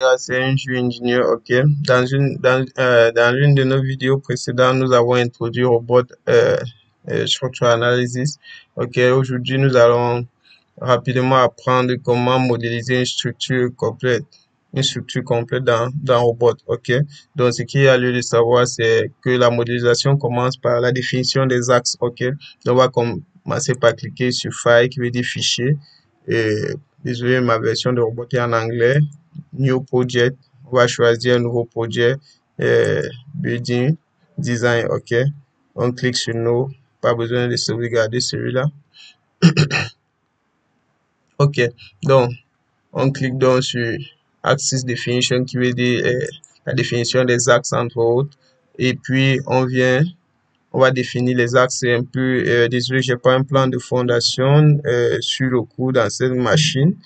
C'est un jeu ingénieur, ok. Dans l'une de nos vidéos précédentes, nous avons introduit Robot Structure Analysis. Ok, aujourd'hui, nous allons rapidement apprendre comment modéliser une structure complète dans Robot, ok. Donc, ce qu'il y a lieu de savoir, c'est que la modélisation commence par la définition des axes, ok. Donc, on va commencer par cliquer sur File, qui veut dire fichier. Et, désolé, ma version de Robot est en anglais. New Project, on va choisir un nouveau projet, Building Design, ok. On clique sur No, pas besoin de sauvegarder celui-là. Ok, donc on clique donc sur Axis Definition qui veut dire la définition des axes entre autres. Et puis on va définir les axes un peu. Désolé, j'ai pas un plan de fondation sur le coup dans cette machine.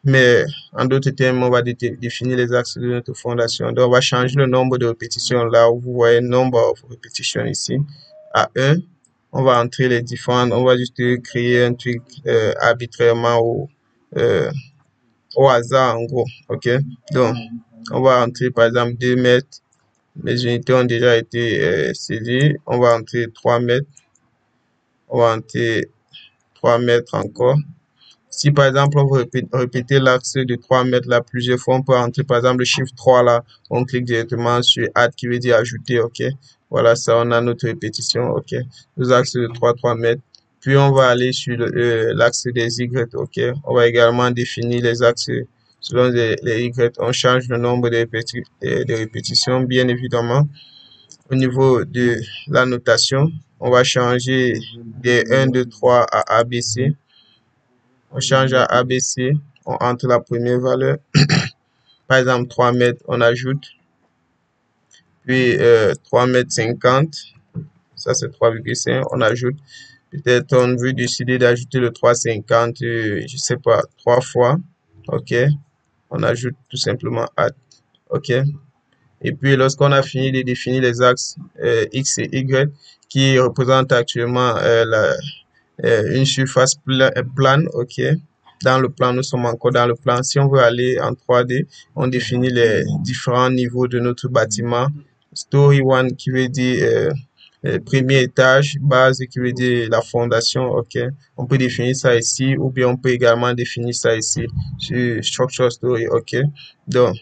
Mais en d'autres termes, on va définir les axes de notre fondation. Donc, on va changer le nombre de répétitions. Là où vous voyez nombre de répétitions ici à 1. On va entrer les différentes. On va juste créer un truc arbitrairement euh, au hasard, en gros. OK? Donc, on va entrer par exemple 2 mètres. Les unités ont déjà été saisies. On va entrer 3 mètres. On va entrer 3 mètres encore. Si par exemple on veut répéter l'axe de 3 mètres là plusieurs fois, on peut entrer par exemple le chiffre 3 là, on clique directement sur add qui veut dire ajouter, ok. Voilà, ça on a notre répétition, ok. Nos axes de 3 mètres. Puis on va aller sur l'axe des Y, ok. On va également définir les axes selon les Y. On change le nombre de répétitions, bien évidemment. Au niveau de la notation, on va changer des 1, 2, 3 à ABC. On change à ABC, on entre la première valeur. Par exemple, 3 mètres, on ajoute. Puis 3 mètres 50, ça c'est 3,5, on ajoute. Peut-être on veut décider d'ajouter le 3,50, je sais pas, 3 fois. OK. On ajoute tout simplement add. OK. Et puis lorsqu'on a fini de définir les axes X et Y qui représentent actuellement une surface plane, ok. Dans le plan, nous sommes encore dans le plan. Si on veut aller en 3D, on définit les différents niveaux de notre bâtiment. Story 1 qui veut dire premier étage, base qui veut dire la fondation, ok. On peut définir ça ici ou bien on peut également définir ça ici sur Structure Story, ok. Donc,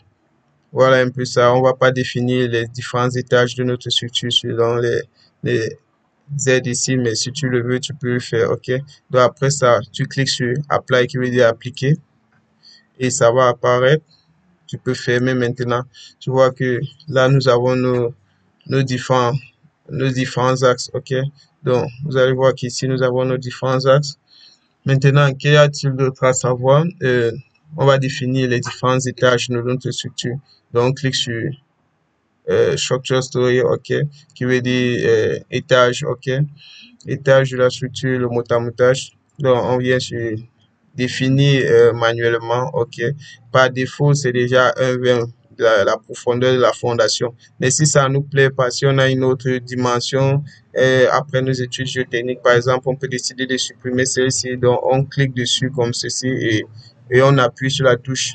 voilà un peu ça. On va pas définir les différents étages de notre structure selon les Z ici, mais si tu le veux, tu peux le faire, ok? Donc après ça, tu cliques sur Apply qui veut dire appliquer et ça va apparaître. Tu peux fermer maintenant. Tu vois que là, nous avons nos différents, nos différents axes, ok? Donc, vous allez voir qu'ici, nous avons nos différents axes. Maintenant, qu'y a-t-il d'autre à savoir? On va définir les différents étages de notre structure. Donc, on clique sur Structure Story, ok? Qui veut dire étage, ok? Étage de la structure, le motamoutage. Donc, on vient sur définir manuellement, ok. Par défaut, c'est déjà 1,20 de la profondeur de la fondation. Mais si ça nous plaît pas, si on a une autre dimension, après nos études géotechniques, par exemple, on peut décider de supprimer celle-ci. Donc, on clique dessus comme ceci et on appuie sur la touche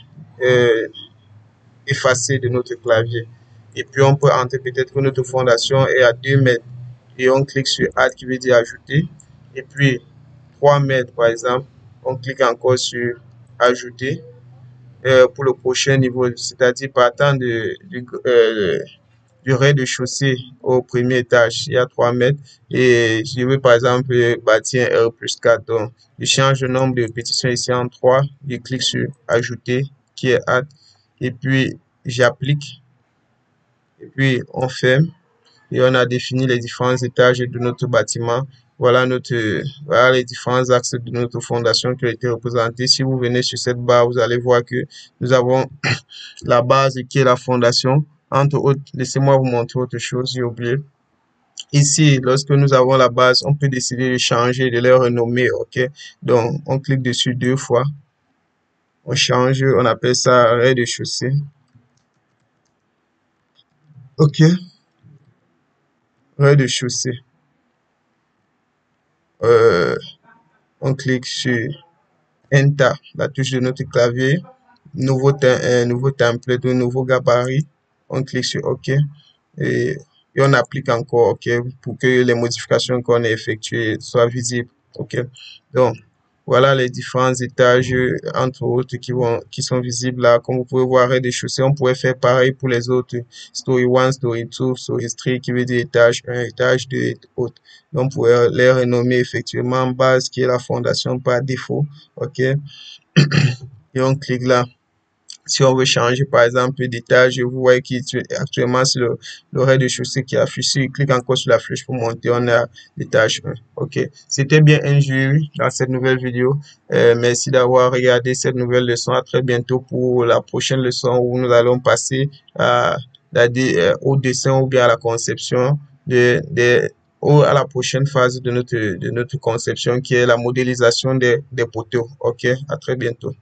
effacer de notre clavier. Et puis, on peut entrer peut-être que notre fondation est à 2 mètres et on clique sur Add qui veut dire ajouter. Et puis 3 mètres par exemple, on clique encore sur ajouter pour le prochain niveau, c'est-à-dire partant du rez-de-chaussée au premier étage, il y a 3 mètres et je veux par exemple bâtir un R plus 4. Donc, je change le nombre de répétitions ici en 3, je clique sur ajouter qui est Add et puis j'applique et puis on ferme. Et on a défini les différents étages de notre bâtiment. Voilà les différents axes de notre fondation qui ont été représentés. Si vous venez sur cette barre, vous allez voir que nous avons la base qui est la fondation. Entre autres, laissez-moi vous montrer autre chose, j'ai oublié. Ici, lorsque nous avons la base, on peut décider de changer, de les renommer, ok? Donc, on clique dessus 2 fois. On change, on appelle ça rez-de-chaussée. Ok, rez-de-chaussée. On clique sur Enter, la touche de notre clavier. nouveau template ou nouveau gabarit. On clique sur OK et, on applique encore OK pour que les modifications qu'on a effectuées soient visibles. OK. Donc, voilà les différents étages, entre autres, qui sont visibles là. Comme vous pouvez voir, rez-de-chaussée, on pourrait faire pareil pour les autres. Story 1, Story 2, Story 3, qui veut dire étage 1, étage 2 et autres. Donc, on pourrait les renommer effectivement base, qui est la fondation par défaut. OK. Et on clique là. Si on veut changer, par exemple, d'étage, vous voyez qu'actuellement, c'est le rez-de-chaussée qui est affiché. Clique encore sur la flèche pour monter. On a l'étage 1. OK. C'était bien un jury dans cette nouvelle vidéo. Merci d'avoir regardé cette nouvelle leçon. À très bientôt pour la prochaine leçon où nous allons passer au dessin ou bien à la conception ou à la prochaine phase de notre conception qui est la modélisation des poteaux. OK. À très bientôt.